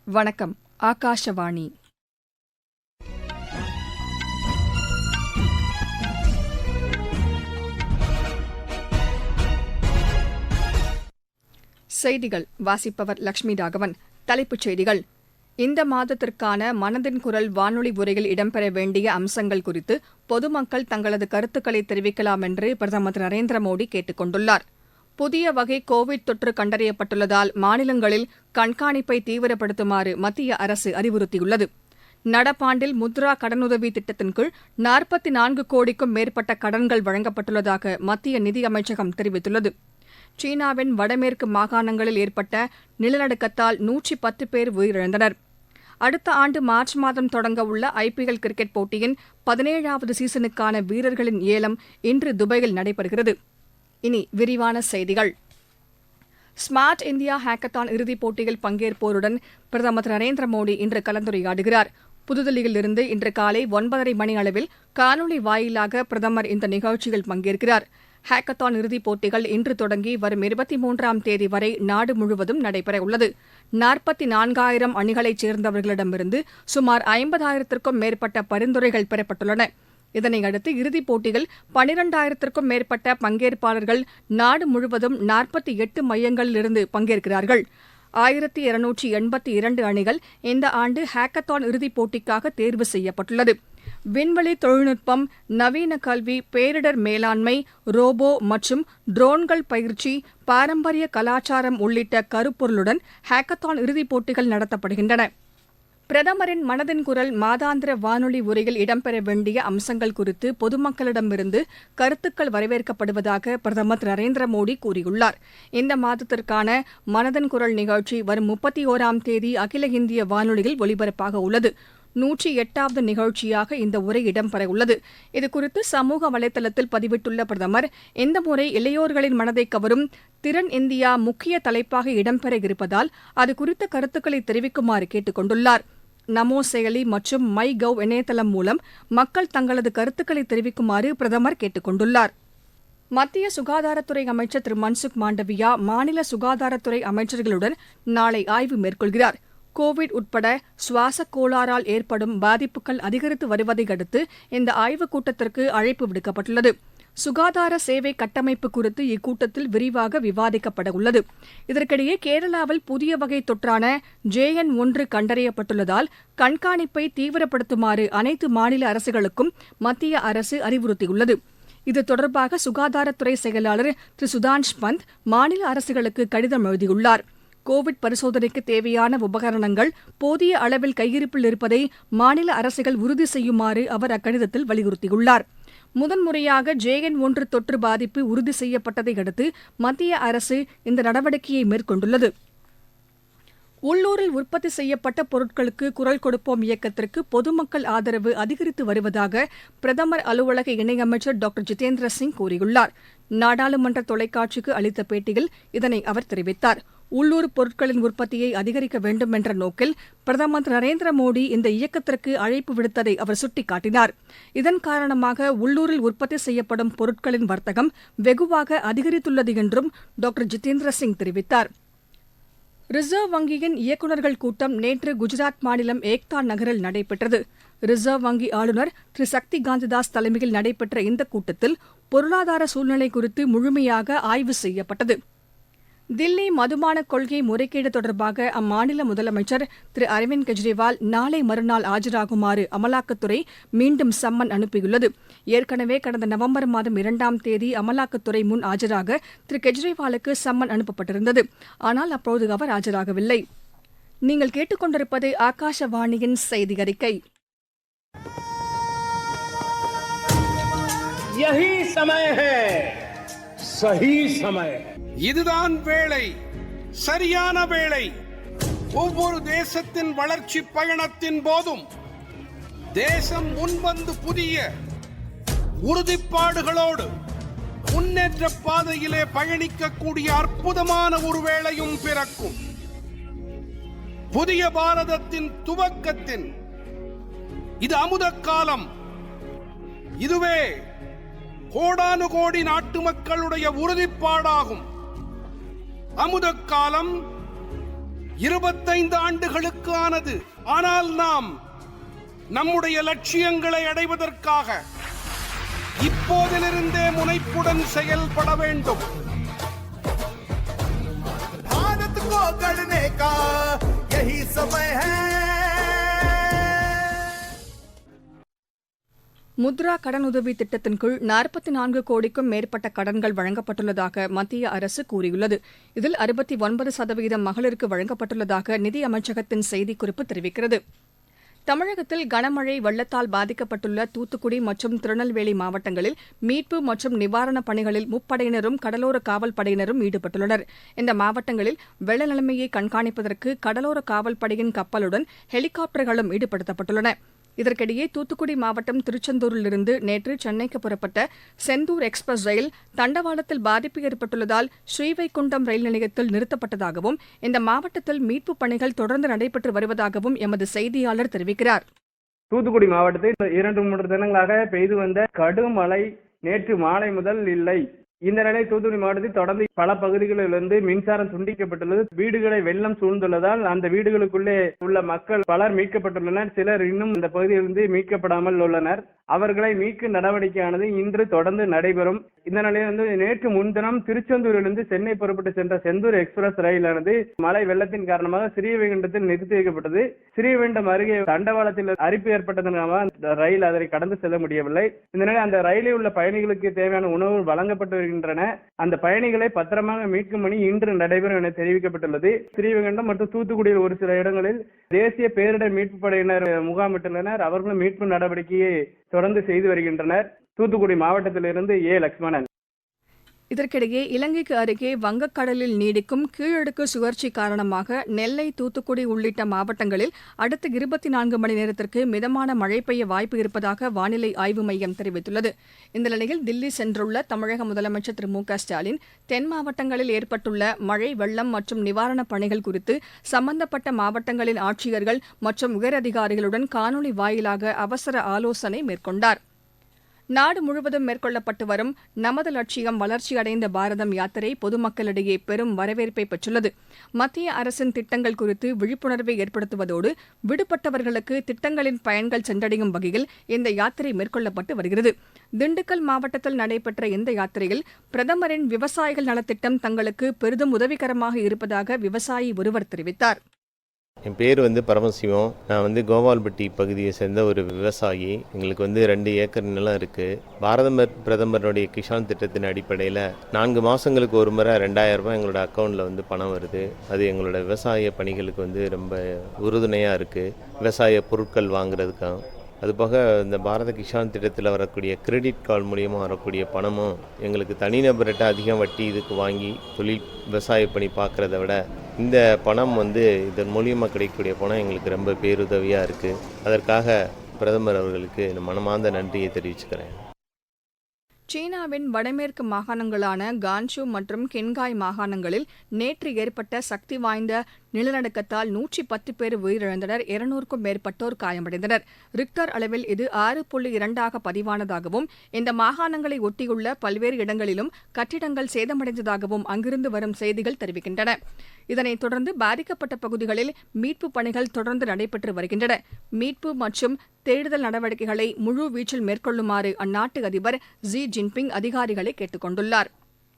வணக்கம். ஆகாஷவாணி. செய்திகள் வாசிப்பவர் லட்சுமி ராகவன். தலைப்புச் செய்திகள். இந்த மாதத்திற்கான மனதின் குரல் வானொலி உரையில் இடம்பெற வேண்டிய அம்சங்கள் குறித்து பொதுமக்கள் தங்களது கருத்துக்களை தெரிவிக்கலாம் என்று பிரதமர் திரு நரேந்திர மோடி கேட்டுக் கொண்டுள்ளார். புதிய வகை கோவிட் தொற்று கண்டறியப்பட்டுள்ளதால் மாநிலங்களில் கண்காணிப்பை தீவிரப்படுத்துமாறு மத்திய அரசு அறிவுறுத்தியுள்ளது. நடப்பாண்டில் முத்ரா கடனுதவி திட்டத்தின் கீழ் 44 கோடிக்கும் மேற்பட்ட கடன்கள் வழங்கப்பட்டுள்ளதாக மத்திய நிதியமைச்சகம் தெரிவித்துள்ளது. சீனாவின் வடமேற்கு மாகாணங்களில் ஏற்பட்ட நிலநடுக்கத்தால் 110 பேர் உயிரிழந்தனர். அடுத்த ஆண்டு மார்ச் மாதம் தொடங்க உள்ள IPL கிரிக்கெட் போட்டியின் 17வது சீசனுக்கான வீரர்களின் ஏலம் இன்று துபாயில் நடைபெறுகிறது. இனி விரிவான செய்திகள். ஸ்மார்ட் இந்தியா ஹேக்கத்தான் இறுதிப் போட்டியில் பங்கேற்போருடன் பிரதமர் திரு நரேந்திர மோடி இன்று கலந்துரையாடுகிறார். புதுதில்லியிலிருந்து இன்று காலை 9:30 மணி அளவில் காணொலி வாயிலாக பிரதமர் இந்த நிகழ்ச்சியில் பங்கேற்கிறார். ஹேக்கத்தான் இறுதிப் போட்டிகள் இன்று தொடங்கி வரும் 23ஆம் தேதி வரை நாடு முழுவதும் நடைபெறவுள்ளது. 44,000 அணிகளைச் சேர்ந்தவர்களிடமிருந்து சுமார் 50,000த்திற்கும் மேற்பட்ட பரிந்துரைகள் பெறப்பட்டுள்ளன. இதனையடுத்து இறுதிப் போட்டியில் 12,000த்திற்கும் மேற்பட்ட பங்கேற்பாளர்கள் நாடு முழுவதும் 48 மையங்களிலிருந்து பங்கேற்கிறார்கள். 1282 அணிகள் இந்த ஆண்டு ஹேக்கத்தான் இறுதிப் போட்டிக்காக தேர்வு செய்யப்பட்டுள்ளது. விண்வெளி தொழில்நுட்பம், நவீன கல்வி, பேரிடர் மேலாண்மை, ரோபோ மற்றும் ட்ரோன்கள் பயிற்சி, பாரம்பரிய கலாச்சாரம் உள்ளிட்ட கருப்பொருளுடன் ஹேக்கத்தான் இறுதிப் போட்டிகள் நடத்தப்படுகின்றன. பிரதமரின் மனதின் குரல் மாதாந்திர வானொலி உரையில் இடம்பெற வேண்டிய அம்சங்கள் குறித்து பொதுமக்களிடமிருந்து கருத்துக்கள் வரவேற்கப்படுவதாக பிரதமர் திரு நரேந்திர மோடி கூறியுள்ளார். இந்த மாதத்திற்கான மனதின் குரல் நிகழ்ச்சி வரும் 31ஆம் தேதி அகில இந்திய வானொலியில் ஒலிபரப்பாக உள்ளது. 108வது நிகழ்ச்சியாக இந்த உரை இடம்பெறவுள்ளது. இதுகுறித்து சமூக வலைதளத்தில் பதிவிட்டுள்ள பிரதமர், இந்த முறை இளையோர்களின் மனதை கவரும் திறன் இந்தியா முக்கிய தலைப்பாக இடம்பெற இருப்பதால் அது குறித்த கருத்துக்களை தெரிவிக்குமாறு கேட்டுக் கொண்டுள்ளார். நமோ செயலி மற்றும் மை கவ் இணையதளம் மூலம் மக்கள் தங்களது கருத்துக்களை தெரிவிக்குமாறு பிரதமர் கேட்டுக் கொண்டுள்ளார். மத்திய சுகாதாரத்துறை அமைச்சர் திரு மன்சுக் மாண்டவியா மாநில சுகாதாரத்துறை அமைச்சர்களுடன் நாளை ஆய்வு மேற்கொள்கிறார். கோவிட் உட்பட சுவாசக் கோளாறால் ஏற்படும் பாதிப்புகள் அதிகரித்து வருவதை அடுத்து இந்த ஆய்வுக் கூட்டத்திற்கு அழைப்பு விடுக்கப்பட்டுள்ளது. சுகாதார சேவை கட்டமைப்பு குறித்து இக்கூட்டத்தில் விரிவாக விவாதிக்கப்பட உள்ளது. இதற்கிடையே கேரளாவில் புதிய வகை தொற்றான JN1 கண்டறியப்பட்டுள்ளதால் கண்காணிப்பை தீவிரப்படுத்துமாறு அனைத்து மாநில அரசுகளுக்கும் மத்திய அரசு அறிவுறுத்தியுள்ளது. இது தொடர்பாக சுகாதாரத்துறை செயலாளர் திரு சுதான்ஷ் பந்த் மாநில அரசுகளுக்கு கடிதம் எழுதியுள்ளார். கோவிட் பரிசோதனைக்கு தேவையான உபகரணங்கள் போதிய அளவில் கையிருப்பில் இருப்பதை மாநில அரசுகள் உறுதி செய்யுமாறு அவர் அக்கடிதத்தில் வலியுறுத்தியுள்ளார். முதன்முறையாக JN1 தொற்று பாதிப்பு உறுதி செய்யப்பட்டதை அடுத்து மத்திய அரசு இந்த நடவடிக்கையை மேற்கொண்டுள்ளது. உள்ளூரில் உற்பத்தி செய்யப்பட்ட பொருட்களுக்கு குரல் கொடுப்போம் இயக்கத்திற்கு பொதுமக்கள் ஆதரவு அதிகரித்து வருவதாக பிரதமர் அலுவலக இணையமைச்சர் டாக்டர் ஜிதேந்திர சிங் கூறியுள்ளார். நாடாளுமன்ற தொலைக்காட்சிக்கு அளித்த பேட்டியில் இதனை அவர் தெரிவித்தார். உள்ளூர் பொருட்களின் உற்பத்தியை அதிகரிக்க வேண்டும் என்ற நோக்கில் பிரதமர் திரு நரேந்திர மோடி இந்த இயக்கத்திற்கு அழைப்பு விடுத்ததை அவர் சுட்டிக்காட்டினார். இதன் காரணமாக உள்ளூரில் உற்பத்தி செய்யப்படும் பொருட்களின் வர்த்தகம் வெகுவாக அதிகரித்துள்ளது என்றும் டாக்டர் ஜிதேந்திர சிங் தெரிவித்தார். ரிசர்வ் வங்கியின் இயக்குநர்கள் கூட்டம் நேற்று குஜராத் மாநிலம் ஏக்தா நகரில் நடைபெற்றது. ரிசர்வ் வங்கி ஆளுநர் திரு சக்தி காந்ததாஸ் தலைமையில் நடைபெற்ற இந்த கூட்டத்தில் பொருளாதார சூழ்நிலை குறித்து முழுமையாக ஆய்வு செய்யப்பட்டது. தில்லி மதுபான கொள்கை முறைகேடு தொடர்பாக அம்மாநில முதலமைச்சர் திரு அரவிந்த் கெஜ்ரிவால் நாளை மறுநாள் ஆஜராகுமாறு அமலாக்கத்துறை மீண்டும் சம்மன் அனுப்பியுள்ளது. ஏற்கனவே கடந்த நவம்பர் மாதம் 2ஆம் தேதி அமலாக்கத்துறை முன் ஆஜராக திரு கெஜ்ரிவாலுக்கு சம்மன் அனுப்பப்பட்டிருந்தது. ஆனால் அப்போது அவர் ஆஜராகவில்லை. நீங்கள் கேட்டுக்கொண்டிருப்பது ஆகாஷவாணியின் செய்தி அறிக்கை. இதுதான் வேளை, சரியான வேளை. ஒவ்வொரு தேசத்தின் வளர்ச்சி பயணத்தின் போதும் தேசம் முன்வந்து புதிய உறுதிப்பாடுகளோடு முன்னேற்ற பாதையிலே பயணிக்கக்கூடிய அற்புதமான ஒரு வேளையும் பிறக்கும். புதிய பாரதத்தின் துவக்கத்தின் இது அமுத காலம். இதுவே கோடானு கோடி நாட்டு மக்களுடைய உறுதிப்பாடாகும். அமுத காலம் 25 ஆண்டுகளுக்கு ஆனது. ஆனால் நாம் நம்முடைய லட்சியங்களை அடைவதற்காக இப்போதிலிருந்தே முனைப்புடன் செயல்பட வேண்டும். भारत को गढ़ने का यही समय है. முத்ரா கடனுதவி திட்டத்தின் கீழ் 44 கோடிக்கும் மேற்பட்ட கடன்கள் வழங்கப்பட்டுள்ளதாக மத்திய அரசு கூறியுள்ளது. இதில் 69% மகளிருக்கு வழங்கப்பட்டுள்ளதாக நிதி அமைச்சகத்தின் செய்திக்குறிப்பு தெரிவிக்கிறது. தமிழகத்தில் கனமழை வெள்ளத்தால் பாதிக்கப்பட்டுள்ள தூத்துக்குடி மற்றும் திருநெல்வேலி மாவட்டங்களில் மீட்பு மற்றும் நிவாரணப் பணிகளில் முப்படையினரும் கடலோர காவல் படையினரும் ஈடுபட்டுள்ளனர். இந்த மாவட்டங்களில் வெள்ள நிலைமையை கண்காணிப்பதற்கு கடலோர காவல் படையின் கப்பலுடன் ஹெலிகாப்டர்களும் ஈடுபடுத்தப்பட்டுள்ளன. இதற்கிடையே தூத்துக்குடி மாவட்டம் திருச்செந்தூரிலிருந்து நேற்று சென்னைக்கு புறப்பட்ட செந்தூர் எக்ஸ்பிரஸ் ரயில் தண்டவாளத்தில் பாதிப்பு ஏற்பட்டுள்ளதால் ஸ்ரீவைகுண்டம் ரயில் நிலையத்தில் நிறுத்தப்பட்டதாகவும் இந்த மாவட்டத்தில் மீட்புப் பணிகள் தொடர்ந்து நடைபெற்று வருவதாகவும் எமது செய்தியாளர் தெரிவிக்கிறார். தூத்துக்குடி மாவட்டத்தில் 2-3 தினங்களாக பெய்து வந்த கடும் மழை நேற்று மாலை முதல் இல்லை. இந்த நிலை தூத்துக்குடி மாவட்டத்தில் தொடர்ந்து பல பகுதிகளிலிருந்து மின்சாரம் துண்டிக்கப்பட்டுள்ளது. வீடுகளை வெள்ளம் சூழ்ந்துள்ளதால் அந்த வீடுகளுக்குள்ளே உள்ள மக்கள் பலர் மீட்கப்பட்டுள்ளனர். சிலர் இன்னும் இந்த பகுதியிலிருந்து மீட்கப்படாமல் உள்ளனர். அவர்களை மீட்கும் நடவடிக்கையானது இன்று தொடர்ந்து நடைபெறும். இந்த நிலையில் நேற்று முன்தினம் திருச்செந்தூரிலிருந்து சென்னை புறப்பட்டு சென்ற செந்தூர் எக்ஸ்பிரஸ் ரயிலானது மழை வெள்ளத்தின் காரணமாக ஸ்ரீவைகுண்டத்தில் நிறுத்தி வைக்கப்பட்டது. ஸ்ரீவைகுண்டம் அருகே தண்டவாளத்தில் அரிப்பு ஏற்பட்டதன் காரணமாக ரயில் அதனை கடந்து செல்ல முடியவில்லை. இந்த நிலையில் அந்த ரயிலில் உள்ள பயணிகளுக்கு தேவையான உணவு வழங்கப்பட்டு வருகின்றன. அந்த பயணிகளை பத்திரமாக மீட்கும் பணி இன்று நடைபெறும் என தெரிவிக்கப்பட்டுள்ளது. ஸ்ரீவைகுண்டம் மற்றும் தூத்துக்குடியில் ஒரு சில இடங்களில் தேசிய பேரிடர் மீட்பு படையினர் முகாமிட்டுள்ளனர். அவர்களும் மீட்பு நடவடிக்கையை தொடர்ந்து செய்து வருகின்றனர். தூத்துக்குடி மாவட்டத்திலிருந்து லட்சுமணன். இதற்கிடையே இலங்கைக்கு அருகே வங்கக்கடலில் நீடிக்கும் கீழடுக்கு சுழற்சி காரணமாக நெல்லை, தூத்துக்குடி உள்ளிட்ட மாவட்டங்களில் அடுத்த 24 மணி நேரத்திற்கு மிதமான மழை பெய்ய வாய்ப்பு இருப்பதாக வானிலை ஆய்வு மையம் தெரிவித்துள்ளது. இந்த நிலையில் தில்லி சென்றுள்ள தமிழக முதலமைச்சர் திரு மு.க.ஸ்டாலின் தென் மாவட்டங்களில் ஏற்பட்டுள்ள மழை, வெள்ளம் மற்றும் நிவாரணப் பணிகள் குறித்து சம்பந்தப்பட்ட மாவட்டங்களின் ஆட்சியர்கள் மற்றும் உயரதிகாரிகளுடன் காணொலி வாயிலாக அவசர ஆலோசனை மேற்கொண்டார். நாடு முழுவதும் மேற்கொள்ளப்பட்டு வரும் நமது லட்சியம் வளர்ச்சியடைந்த பாரதம் யாத்திரை பொதுமக்களிடையே பெரும் வரவேற்பை பெற்றுள்ளது. மத்திய அரசின் திட்டங்கள் குறித்து விழிப்புணர்வை ஏற்படுத்துவதோடு விடுபட்டவர்களுக்கு திட்டங்களின் பயன்கள் சென்றடையும் வகையில் இந்த யாத்திரை மேற்கொள்ளப்பட்டு வருகிறது. திண்டுக்கல் மாவட்டத்தில் நடைபெற்ற இந்த யாத்திரையில் பிரதமரின் விவசாயிகள் நலத்திட்டம் தங்களுக்கு பெரிதும் உதவிகரமாக இருப்பதாக விவசாயி ஒருவர் தெரிவித்தார். என் பேர் பரமசிவம். நான் கோபால்பட்டி பகுதியை சேர்ந்த ஒரு விவசாயி. எங்களுக்கு 2 ஏக்கர் நிலம் இருக்குது. பாரத பிரதமருடைய கிஷான் திட்டத்தின் அடிப்படையில் 4 மாதங்களுக்கு ஒரு முறை 2000 ரூபாய் எங்களோட அக்கௌண்ட்டில் பணம் வருது. அது எங்களோட விவசாய பணிகளுக்கு ரொம்ப உறுதுணையாக இருக்குது. விவசாய பொருட்கள் வாங்குறதுக்காக. அதுபோக இந்த பாரத கிஷான் திட்டத்தில் வரக்கூடிய கிரெடிட் கார்டு மூலியமாக வரக்கூடிய பணமும் எங்களுக்கு தனிநபர்கிட்ட அதிகம் வட்டி இதுக்கு வாங்கி தொழில் விவசாய பணி பார்க்குறத விட இந்த பணம் இதன் மூலியமாக கிடைக்கக்கூடிய பணம் எங்களுக்கு ரொம்ப பேருதவியாக இருக்குது. அதற்காக பிரதமர் அவர்களுக்கு மனமார்ந்த நன்றியை தெரிவிச்சுக்கிறேன். சீனாவின் வடமேற்கு மாகாணங்களான கான்ஷு மற்றும் கின்காய் மாகாணங்களில் நேற்று ஏற்பட்ட சக்தி வாய்ந்த நிலநடுக்கத்தால் 110 பேர் உயிரிழந்தனர். 200க்கும் மேற்பட்டோர் காயமடைந்தனர். ரிக்டர் அளவில் இது 6.2 பதிவானதாகவும் இந்த மாகாணங்களை ஒட்டியுள்ள பல்வேறு இடங்களிலும் கட்டிடங்கள் சேதமடைந்ததாகவும் அங்கிருந்து வரும் செய்திகள் தெரிவிக்கின்றன. இதனைத் தொடர்ந்து பாதிக்கப்பட்ட பகுதிகளில் மீட்புப் பணிகள் தொடர்ந்து நடைபெற்று வருகின்றன. மீட்பு மற்றும் தேடுதல் நடவடிக்கைகளை முழு வீச்சில் மேற்கொள்ளுமாறு அந்நாட்டு அதிபர் ஜி ஜின்பிங் அதிகாரிகளை கேட்டுக் கொண்டுள்ளார்.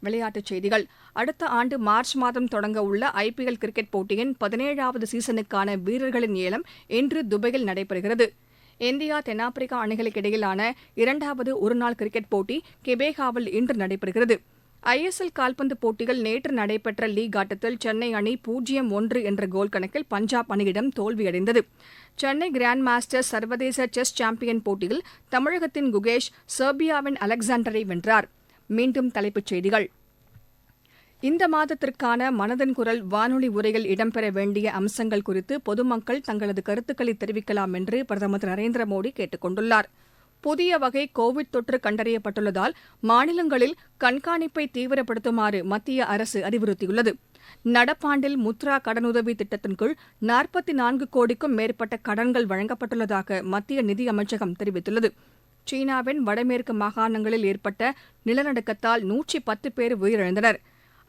விளையாட்டுச் செய்திகள். அடுத்த ஆண்டு மார்ச் மாதம் தொடங்க உள்ள IPL கிரிக்கெட் போட்டியின் 17வது சீசனுக்கான வீரர்களின் ஏலம் இன்று துபாயில் நடைபெறுகிறது. இந்தியா தென்னாப்பிரிக்கா அணிகளுக்கு இடையிலான 2வது ஒருநாள் கிரிக்கெட் போட்டி கெபேகாவில் இன்று நடைபெறுகிறது. ISL கால்பந்து போட்டியில் நேற்று நடைபெற்ற லீக் ஆட்டத்தில் சென்னை அணி 0-1 என்ற கோல் கணக்கில் பஞ்சாப் அணியிடம் தோல்வியடைந்தது. சென்னை கிராண்ட் மாஸ்டர்ஸ் சர்வதேச செஸ் சாம்பியன் போட்டியில் தமிழகத்தின் குகேஷ் செர்பியாவின் அலெக்சாண்டரை வென்றார். மீண்டும் தலைப்புச் செய்திகள். இந்த மாதத்திற்கான மனதின் குரல் வானொலி உரையில் இடம்பெற வேண்டிய அம்சங்கள் குறித்து பொதுமக்கள் தங்களது கருத்துக்களை தெரிவிக்கலாம் என்று பிரதமர் திரு நரேந்திர மோடி கேட்டுக் கொண்டுள்ளார். புதிய வகை கோவிட் தொற்று கண்டறியப்பட்டுள்ளதால் மாநிலங்களில் கண்காணிப்பை தீவிரப்படுத்துமாறு மத்திய அரசு அறிவுறுத்தியுள்ளது. நடப்பாண்டில் முத்ரா கடனுதவி திட்டத்தின் கீழ் 44 கோடிக்கும் மேற்பட்ட கடன்கள் வழங்கப்பட்டுள்ளதாக மத்திய நிதி அமைச்சகம் தெரிவித்துள்ளது. சீனாவின் வடமேற்கு மாகாணங்களில் ஏற்பட்ட நிலநடுக்கத்தால் 110 பேர் உயிரிழந்தனர்.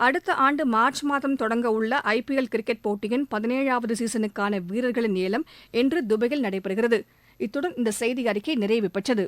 அடுத்த ஆண்டு மார்ச் மாதம் தொடங்க உள்ள IPL கிரிக்கெட் போட்டியின் 17வது சீசனுக்கான வீரர்களின் ஏலம் இன்று துபாயில் நடைபெறுகிறது. இத்துடன் இந்த செய்தி அறிக்கை நிறைவு பெற்றது.